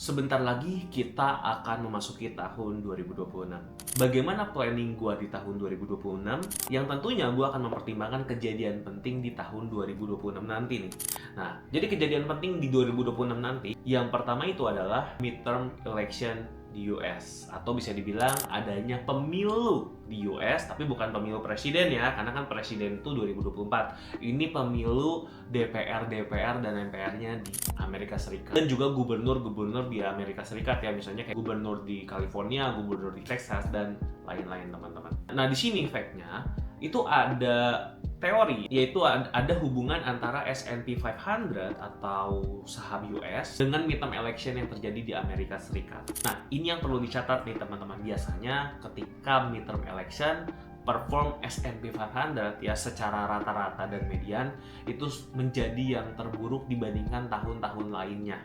Sebentar lagi kita akan memasuki tahun 2026. Bagaimana planning gua di tahun 2026? Yang tentunya gua akan mempertimbangkan kejadian penting di tahun 2026 nanti nih. Nah, jadi kejadian penting di 2026 nanti, yang pertama itu adalah midterm election di US, atau bisa dibilang adanya pemilu di US, tapi bukan pemilu presiden ya, karena kan presiden itu 2024. Ini pemilu DPR dan MPR-nya di Amerika Serikat, dan juga gubernur-gubernur di Amerika Serikat ya, misalnya kayak gubernur di California, gubernur di Texas, dan lain-lain teman-teman. Nah, di sini fact-nya itu ada teori, yaitu ada hubungan antara S&P 500 atau saham US dengan midterm election yang terjadi di Amerika Serikat. Nah, ini yang perlu dicatat nih teman-teman. Biasanya ketika midterm election, perform S&P 500 ya secara rata-rata dan median itu menjadi yang terburuk dibandingkan tahun-tahun lainnya.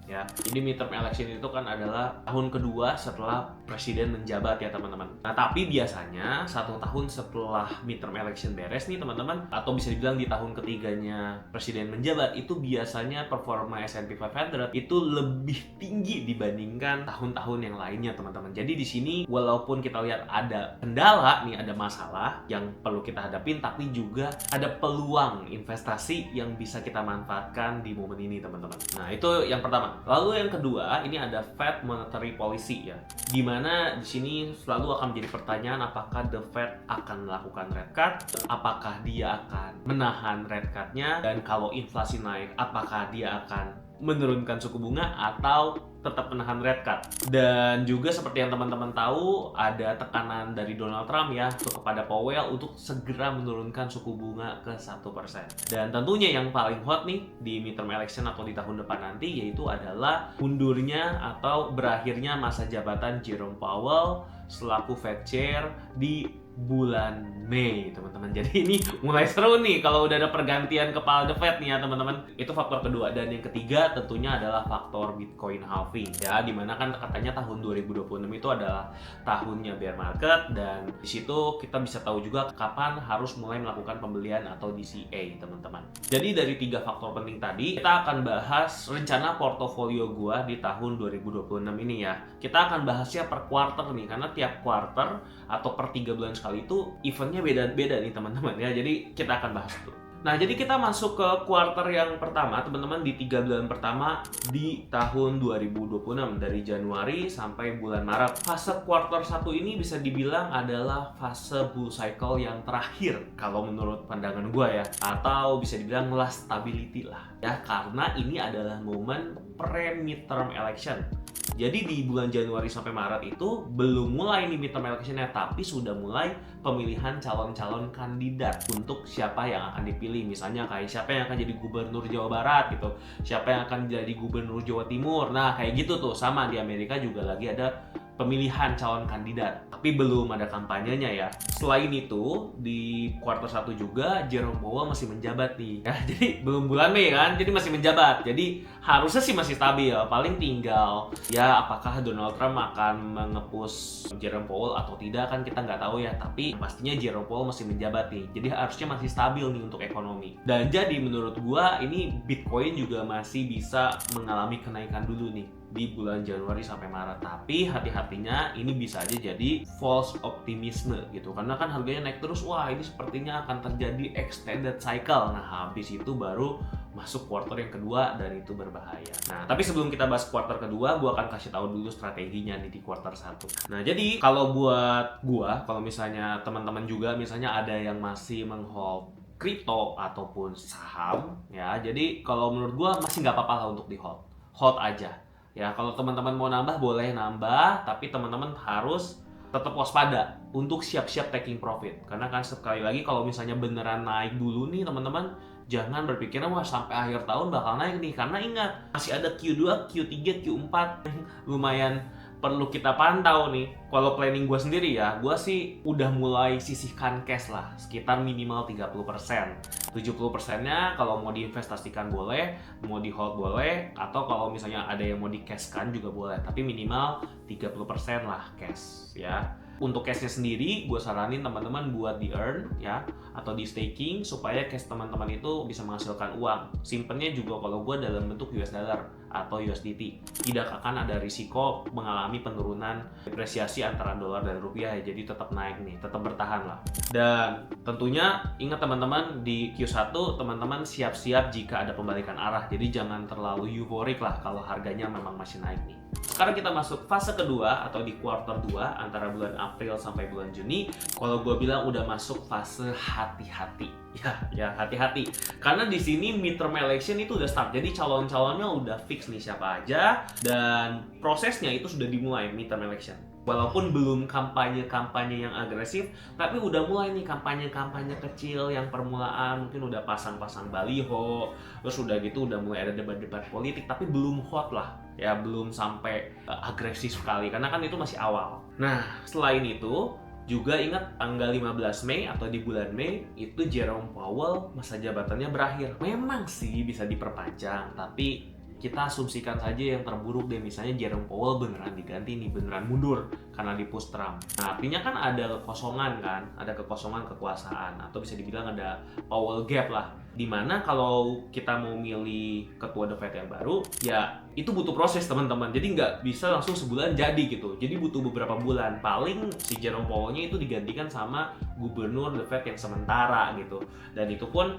Ya, ini midterm election itu kan adalah tahun kedua setelah presiden menjabat ya teman-teman. Nah, tapi biasanya 1 tahun setelah midterm election beres nih teman-teman, atau bisa dibilang di tahun ketiganya presiden menjabat, itu biasanya performa S&P 500 itu lebih tinggi dibandingkan tahun-tahun yang lainnya teman-teman. Jadi di sini walaupun kita lihat ada kendala nih, ada masalah yang perlu kita hadapin, tapi juga ada peluang investasi yang bisa kita manfaatkan di momen ini teman-teman. Nah, itu yang pertama. Lalu yang kedua, ini ada Fed Monetary Policy ya. Dimana di sini selalu akan menjadi pertanyaan apakah the Fed akan melakukan rate cut, apakah dia akan menahan rate cut-nya, dan kalau inflasi naik, apakah dia akan menurunkan suku bunga atau tetap menahan rate cut. Dan juga seperti yang teman-teman tahu, ada tekanan dari Donald Trump ya kepada Powell untuk segera menurunkan suku bunga ke 1%. Dan tentunya yang paling hot nih di midterm election atau di tahun depan nanti, yaitu adalah mundurnya atau berakhirnya masa jabatan Jerome Powell selaku Fed Chair di bulan Mei teman-teman. Jadi ini mulai seru nih kalau udah ada pergantian kepala The Fed nih ya teman-teman. Itu faktor kedua. Dan yang ketiga tentunya adalah faktor Bitcoin halving ya, dimana kan katanya tahun 2026 itu adalah tahunnya bear market, dan di situ kita bisa tahu juga kapan harus mulai melakukan pembelian atau DCA teman-teman. Jadi dari 3 faktor penting tadi, kita akan bahas rencana portofolio gua di tahun 2026 ini ya. Kita akan bahasnya per quarter nih, karena tiap quarter atau per 3 bulan sekali itu eventnya beda-beda nih teman-teman ya. Jadi kita akan bahas tuh. Nah, jadi kita masuk ke quarter yang pertama teman-teman, di 3 bulan pertama di tahun 2026 dari Januari sampai bulan Maret. Fase quarter 1 ini bisa dibilang adalah fase bull cycle yang terakhir kalau menurut pandangan gue ya, atau bisa dibilang last stability lah ya, karena ini adalah momen pre-midterm election. Jadi di bulan Januari sampai Maret itu belum mulai nih midterm election-nya, tapi sudah mulai pemilihan calon-calon kandidat untuk siapa yang akan dipilih. Misalnya kayak siapa yang akan jadi gubernur Jawa Barat gitu, siapa yang akan jadi gubernur Jawa Timur. Nah, kayak gitu tuh. Sama di Amerika juga lagi ada pemilihan calon kandidat, tapi belum ada kampanyenya ya. Selain itu, di kuartal 1 juga Jerome Powell masih menjabat nih ya. Jadi belum bulan Mei kan, jadi masih menjabat. Jadi harusnya sih masih stabil. Paling tinggal ya apakah Donald Trump akan mengepus Jerome Powell atau tidak kan kita nggak tahu ya. Tapi pastinya Jerome Powell masih menjabat nih. Jadi harusnya masih stabil nih untuk ekonomi. Dan jadi menurut gua ini Bitcoin juga masih bisa mengalami kenaikan dulu nih di bulan Januari sampai Maret. Tapi hati-hatinya ini bisa aja jadi false optimisme gitu, karena kan harganya naik terus, wah ini sepertinya akan terjadi extended cycle. Nah, habis itu baru masuk quarter yang kedua, dan itu berbahaya. Nah, tapi sebelum kita bahas quarter kedua, gua akan kasih tahu dulu strateginya nih di quarter 1. Nah, jadi kalau buat gua, kalau misalnya teman-teman juga misalnya ada yang masih menghold kripto ataupun saham ya, jadi kalau menurut gua masih nggak apa-apa lah untuk di hold aja. Ya, kalau teman-teman mau nambah boleh nambah, tapi teman-teman harus tetap waspada untuk siap-siap taking profit. Karena kan sekali lagi kalau misalnya beneran naik dulu nih teman-teman, jangan berpikiran wah sampai akhir tahun bakal naik nih. Karena ingat, masih ada Q2, Q3, Q4 yang lumayan perlu kita pantau nih. Kalau planning gue sendiri ya, gue sih udah mulai sisihkan cash lah, sekitar minimal 30%. 70%-nya kalau mau diinvestasikan boleh, mau di hold boleh, atau kalau misalnya ada yang mau di cashkan juga boleh, tapi minimal 30% lah cash ya. Untuk cashnya sendiri, gue saranin teman-teman buat di earn ya, atau di staking supaya cash teman-teman itu bisa menghasilkan uang. Simpennya juga kalau gue dalam bentuk US dollar atau USDT. Tidak akan ada risiko mengalami penurunan depresiasi antara dolar dan rupiah ya. Jadi tetap naik nih, tetap bertahan lah. Dan tentunya ingat teman-teman, di Q1 teman-teman siap-siap jika ada pembalikan arah. Jadi jangan terlalu euforik lah kalau harganya memang masih naik nih. Sekarang kita masuk fase kedua atau di quarter 2 antara bulan April sampai bulan Juni. Kalau gue bilang udah masuk fase hati-hati. Ya hati-hati. Karena di sini midterm election itu udah start. Jadi calon-calonnya udah fix nih siapa aja, dan prosesnya itu sudah dimulai midterm election. Walaupun belum kampanye-kampanye yang agresif, tapi udah mulai nih kampanye-kampanye kecil yang permulaan, mungkin udah pasang-pasang baliho, terus udah gitu udah mulai ada debat-debat politik, tapi belum hot lah, ya belum sampai agresif sekali, karena kan itu masih awal. Nah, selain itu, juga ingat tanggal 15 Mei atau di bulan Mei, itu Jerome Powell masa jabatannya berakhir. Memang sih bisa diperpanjang, tapi kita asumsikan saja yang terburuk deh, misalnya Jerome Powell beneran diganti nih, beneran mundur karena dipush Trump. Nah, artinya kan ada kekosongan kan, ada kekosongan kekuasaan, atau bisa dibilang ada Powell gap lah. Dimana kalau kita mau milih ketua The Fed yang baru, ya itu butuh proses teman-teman. Jadi nggak bisa langsung sebulan jadi gitu. Jadi butuh beberapa bulan. Paling si Jerome Powell-nya itu digantikan sama gubernur The Fed yang sementara gitu. Dan itu pun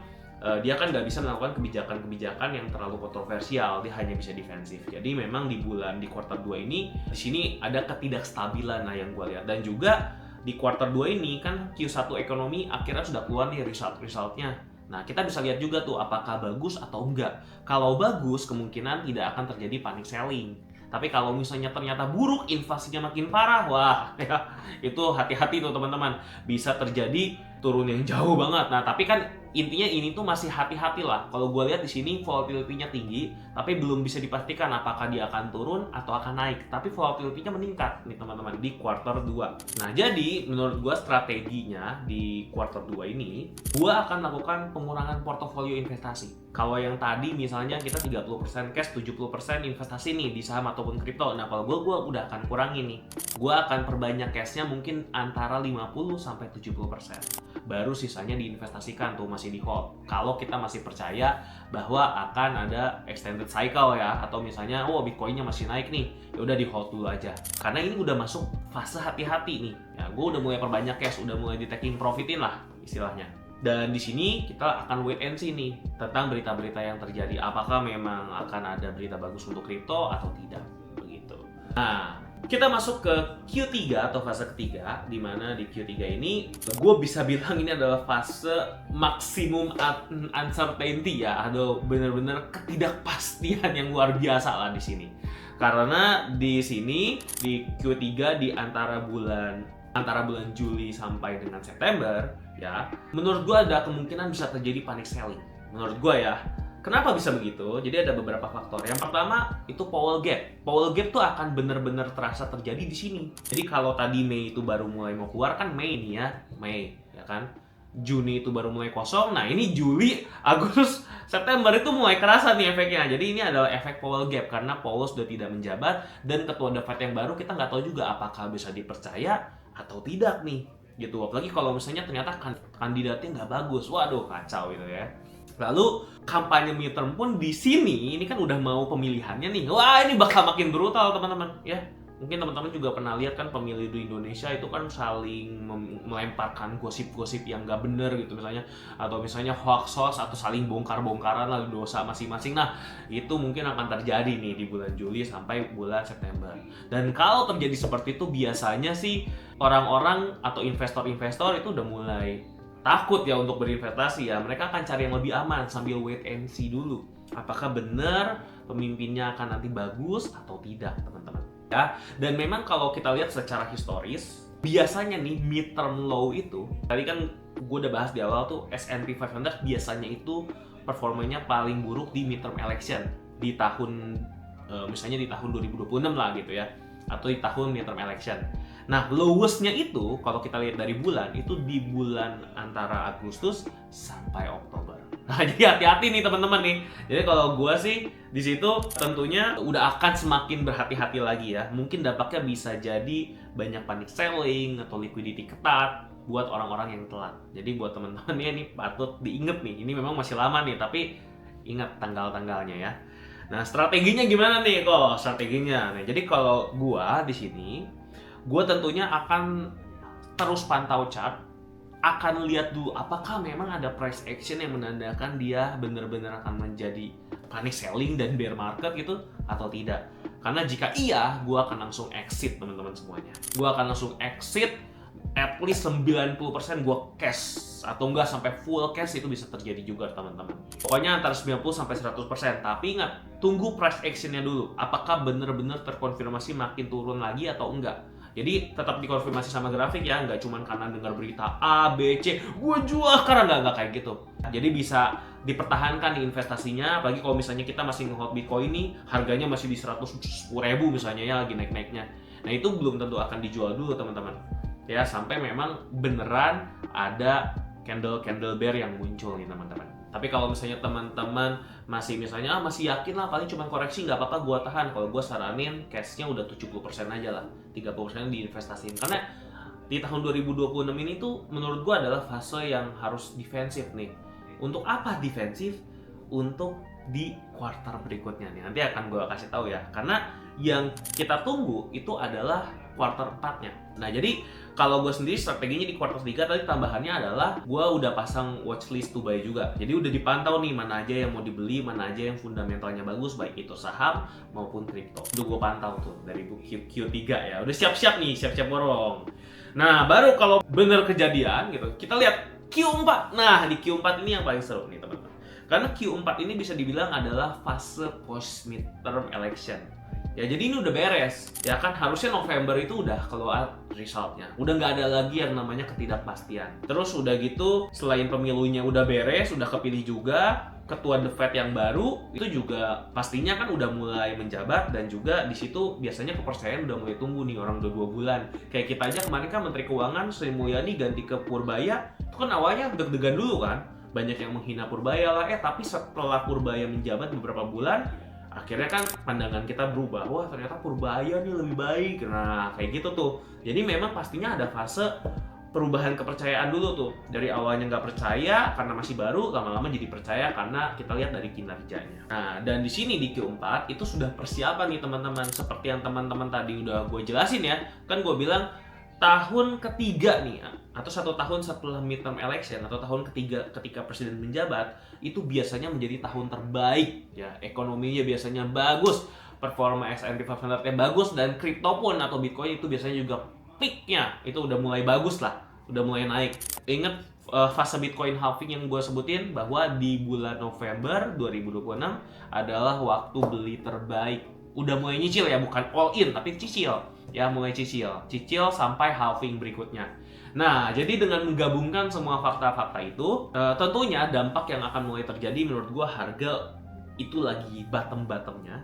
dia kan nggak bisa melakukan kebijakan-kebijakan yang terlalu kontroversial, dia hanya bisa defensif. Jadi memang di kuartal 2 ini, di sini ada ketidakstabilan yang gue lihat. Dan juga di kuartal 2 ini kan Q1 ekonomi akhirnya sudah keluar nih resultnya. Nah, kita bisa lihat juga tuh apakah bagus atau enggak. Kalau bagus, kemungkinan tidak akan terjadi panic selling. Tapi kalau misalnya ternyata buruk, inflasinya makin parah, wah ya, itu hati-hati tuh teman-teman. Bisa terjadi turun yang jauh banget. Nah, tapi kan intinya ini tuh masih hati-hati lah. Kalau gue lihat di sini volatility-nya tinggi, tapi belum bisa dipastikan apakah dia akan turun atau akan naik. Tapi volatility-nya meningkat nih teman-teman di kuartal 2. Nah, jadi menurut gue strateginya di kuartal 2 ini, gue akan lakukan pengurangan portofolio investasi. Kalau yang tadi misalnya kita 30% cash, 70% investasi nih di saham ataupun kripto. Nah, kalau gue udah akan kurangi nih. Gue akan perbanyak cashnya mungkin antara 50-70%. Baru sisanya diinvestasikan tuh, masih di hold. Kalau kita masih percaya bahwa akan ada extended cycle ya, atau misalnya Bitcoinnya masih naik nih, ya udah di hold dulu aja. Karena ini udah masuk fase hati-hati nih. Ya, gue udah mulai perbanyak cash, udah mulai di taking profitin lah istilahnya. Dan di sini kita akan wait and see nih tentang berita-berita yang terjadi. Apakah memang akan ada berita bagus untuk kripto atau tidak, begitu. Nah, kita masuk ke Q3 atau fase ketiga, di mana di Q3 ini gue bisa bilang ini adalah fase maksimum uncertainty ya, atau benar-benar ketidakpastian yang luar biasa lah di sini. Karena di sini di Q3 di antara bulan Juli sampai dengan September ya, menurut gue ada kemungkinan bisa terjadi panic selling. Menurut gue ya. Kenapa bisa begitu? Jadi ada beberapa faktor. Yang pertama itu Powell Gap. Powell Gap tuh akan benar-benar terasa terjadi di sini. Jadi kalau tadi Mei itu baru mulai mau keluar kan Mei nih ya, Mei ya kan. Juni itu baru mulai kosong. Nah, ini Juli, Agustus, September itu mulai kerasa nih efeknya. Jadi ini adalah efek Powell Gap karena Powell sudah tidak menjabat dan ketua The Fed yang baru kita nggak tahu juga apakah bisa dipercaya atau tidak nih. Gitu. Apalagi kalau misalnya ternyata kandidatnya nggak bagus. Waduh, kacau gitu ya. Lalu kampanye midterm pun di sini, ini kan udah mau pemilihannya nih. Wah, ini bakal makin brutal teman-teman ya. Mungkin teman-teman juga pernah lihat kan pemilih di Indonesia itu kan saling melemparkan gosip-gosip yang gak bener gitu misalnya. Atau misalnya hoax atau saling bongkar-bongkaran lalu dosa masing-masing. Nah, itu mungkin akan terjadi nih di bulan Juli sampai bulan September. Dan kalau terjadi seperti itu biasanya sih orang-orang atau investor-investor itu udah mulai takut ya untuk berinvestasi ya. Mereka akan cari yang lebih aman sambil wait and see dulu. Apakah benar pemimpinnya akan nanti bagus atau tidak, teman-teman. Ya, dan memang kalau kita lihat secara historis, biasanya nih midterm low itu, tadi kan gue udah bahas di awal tuh S&P 500 biasanya itu performanya paling buruk di midterm election di tahun misalnya di tahun 2026 lah gitu ya, atau di tahun midterm election. Nah, lowest-nya itu kalau kita lihat dari bulan itu di bulan antara Agustus sampai Oktober. Nah, jadi hati-hati nih teman-teman nih. Jadi kalau gue sih di situ tentunya udah akan semakin berhati-hati lagi ya. Mungkin dampaknya bisa jadi banyak panic selling atau liquidity ketat buat orang-orang yang telat. Jadi buat teman-teman ini patut diinget nih. Ini memang masih lama nih, tapi ingat tanggal-tanggalnya ya. Nah, strateginya gimana nih kok? Strateginya. Nah, jadi kalau gua di sini, gua tentunya akan terus pantau chart, akan lihat dulu apakah memang ada price action yang menandakan dia benar-benar akan menjadi panic selling dan bear market gitu atau tidak. Karena jika iya, gua akan langsung exit teman-teman semuanya. Gua akan langsung exit at least 90% gue cash atau enggak sampai full cash, itu bisa terjadi juga teman-teman. Pokoknya antara 90 sampai 100%. Tapi ingat, tunggu price actionnya dulu. Apakah benar-benar terkonfirmasi makin turun lagi atau enggak. Jadi tetap dikonfirmasi sama grafik ya, nggak cuma karena dengar berita A, B, C, gue jual karena nggak kayak gitu. Jadi bisa dipertahankan nih investasinya, apalagi kalau misalnya kita masih nge-hold Bitcoin nih, harganya masih di 110.000 misalnya ya, lagi naik-naiknya. Nah itu belum tentu akan dijual dulu teman-teman. Ya sampai memang beneran ada candle bear yang muncul nih teman-teman. Tapi kalau misalnya teman-teman masih misalnya masih yakin lah paling cuma koreksi, nggak apa-apa gua tahan. Kalau gua saranin cashnya udah 70% aja lah, 30% diinvestasiin. Karena di tahun 2026 ini tuh menurut gua adalah fase yang harus defensif nih. Untuk apa defensif? Untuk di kuartal berikutnya nih. Nanti akan gua kasih tahu ya. Karena yang kita tunggu itu adalah kuartal 4-nya. Nah, jadi kalau gue sendiri strateginya di kuartal 3 tadi tambahannya adalah gue udah pasang watchlist to buy juga. Jadi udah dipantau nih mana aja yang mau dibeli, mana aja yang fundamentalnya bagus, baik itu saham maupun kripto. Udah gue pantau tuh dari Q3 ya. Udah siap-siap nih, siap-siap borong. Nah, baru kalau bener kejadian gitu, kita lihat Q4. Nah, di Q4 ini yang paling seru nih teman-teman. Karena Q4 ini bisa dibilang adalah fase post midterm election. Ya jadi ini udah beres, ya kan harusnya November itu udah keluar resultnya. Udah nggak ada lagi yang namanya ketidakpastian. Terus udah gitu, selain pemilunya udah beres, udah kepilih juga, ketua The Fed yang baru itu juga pastinya kan udah mulai menjabat, dan juga di situ biasanya kepercayaan udah mulai tumbuh nih, orang udah 2 bulan. Kayak kita aja kemarin kan Menteri Keuangan Sri Mulyani ganti ke Purbaya, itu kan awalnya deg-degan dulu kan, banyak yang menghina Purbaya lah, tapi setelah Purbaya menjabat beberapa bulan, akhirnya kan pandangan kita berubah, wah ternyata Purbaya nih lebih baik. Nah kayak gitu tuh. Jadi memang pastinya ada fase perubahan kepercayaan dulu tuh. Dari awalnya nggak percaya karena masih baru, lama-lama jadi percaya karena kita lihat dari kinerjanya. Nah dan di sini di Q4 itu sudah persiapan nih teman-teman. Seperti yang teman-teman tadi udah gue jelasin ya, kan gue bilang tahun ketiga nih, atau 1 tahun setelah midterm election, atau tahun ketiga ketika presiden menjabat, itu biasanya menjadi tahun terbaik ya, ekonominya biasanya bagus, performa S&P 500-nya bagus, dan kripto pun atau Bitcoin itu biasanya juga peak-nya itu udah mulai bagus lah, udah mulai naik. Ingat fase Bitcoin halving yang gue sebutin, bahwa di bulan November 2026 adalah waktu beli terbaik. Udah mulai nyicil ya, bukan all in tapi cicil ya, mulai cicil sampai halving berikutnya. Nah, jadi dengan menggabungkan semua fakta-fakta itu, tentunya dampak yang akan mulai terjadi menurut gua, harga itu lagi bottom-bottomnya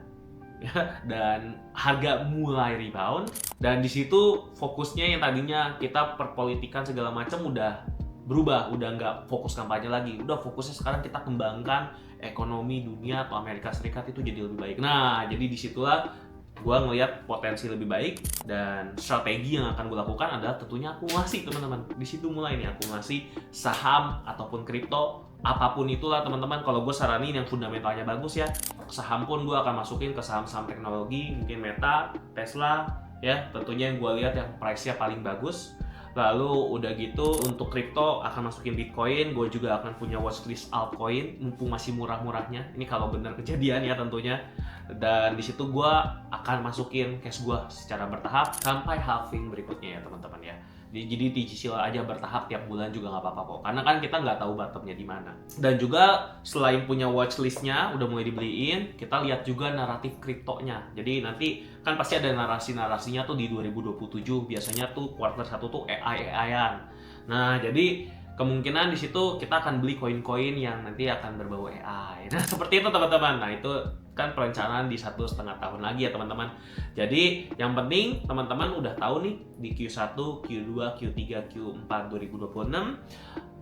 ya, dan harga mulai rebound, dan di situ fokusnya yang tadinya kita perpolitikan segala macam udah berubah, udah nggak fokus kampanye lagi, udah fokusnya sekarang kita kembangkan ekonomi dunia atau Amerika Serikat itu jadi lebih baik. Nah, jadi disitulah gue ngelihat potensi lebih baik, dan strategi yang akan gue lakukan adalah tentunya akumulasi teman-teman. Di situ mulai nih akumulasi saham ataupun kripto, apapun itulah teman-teman. Kalau gue saranin yang fundamentalnya bagus ya, saham pun gue akan masukin ke saham-saham teknologi, mungkin Meta, Tesla ya, tentunya yang gue lihat yang price-nya paling bagus. Lalu udah gitu untuk kripto akan masukin Bitcoin, gue juga akan punya watchlist altcoin mumpung masih murah-murahnya. Ini kalau benar kejadian ya tentunya. Dan di situ gue akan masukin cash gue secara bertahap sampai halving berikutnya ya teman-teman ya. Jadi dicicil aja bertahap tiap bulan juga nggak apa-apa kok. Karena kan kita nggak tahu bottomnya di mana. Dan juga selain punya watchlistnya udah mulai dibeliin, kita lihat juga naratif kriptonya. Jadi nanti kan pasti ada narasi-narasinya tuh di 2027, biasanya tuh quarter 1 tuh AI-an. Nah, jadi kemungkinan di situ kita akan beli koin-koin yang nanti akan berbau AI. Nah, seperti itu teman-teman. Nah, itu kan perencanaan di 1,5 tahun lagi ya teman-teman. Jadi yang penting teman-teman udah tahu nih di Q1, Q2, Q3, Q4 2026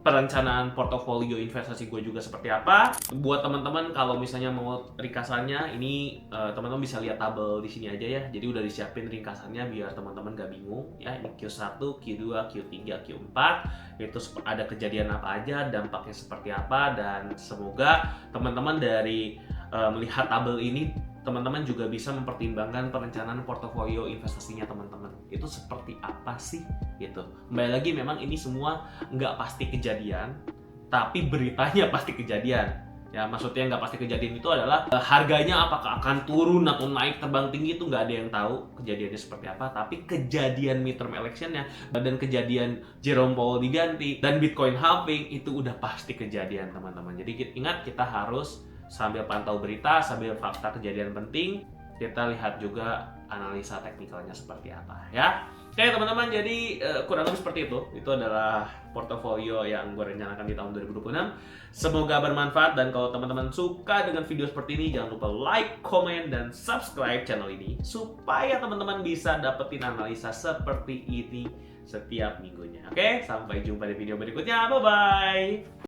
perencanaan portofolio investasi gue juga seperti apa. Buat teman-teman kalau misalnya mau ringkasannya, ini teman-teman bisa lihat tabel di sini aja ya. Jadi udah disiapin ringkasannya biar teman-teman gak bingung ya. Ini Q1, Q2, Q3, Q4 itu ada kejadian apa aja, dampaknya seperti apa, dan semoga teman-teman dari melihat tabel ini, teman-teman juga bisa mempertimbangkan perencanaan portofolio investasinya teman-teman. Itu seperti apa sih? Gitu. Kembali lagi, memang ini semua nggak pasti kejadian, tapi beritanya pasti kejadian. Ya, maksudnya nggak pasti kejadian itu adalah harganya apakah akan turun atau naik terbang tinggi, itu nggak ada yang tahu kejadiannya seperti apa. Tapi kejadian midterm electionnya dan kejadian Jerome Powell diganti dan Bitcoin halving itu udah pasti kejadian teman-teman. Jadi ingat, kita harus sambil pantau berita, sambil fakta kejadian penting, kita lihat juga analisa teknikalnya seperti apa ya. Oke teman-teman, jadi kurang lebih seperti itu. Itu adalah portofolio yang gue rencanakan di tahun 2026. Semoga bermanfaat, dan kalau teman-teman suka dengan video seperti ini, jangan lupa like, komen, dan subscribe channel ini supaya teman-teman bisa dapetin analisa seperti ini setiap minggunya. Oke, sampai jumpa di video berikutnya. Bye-bye!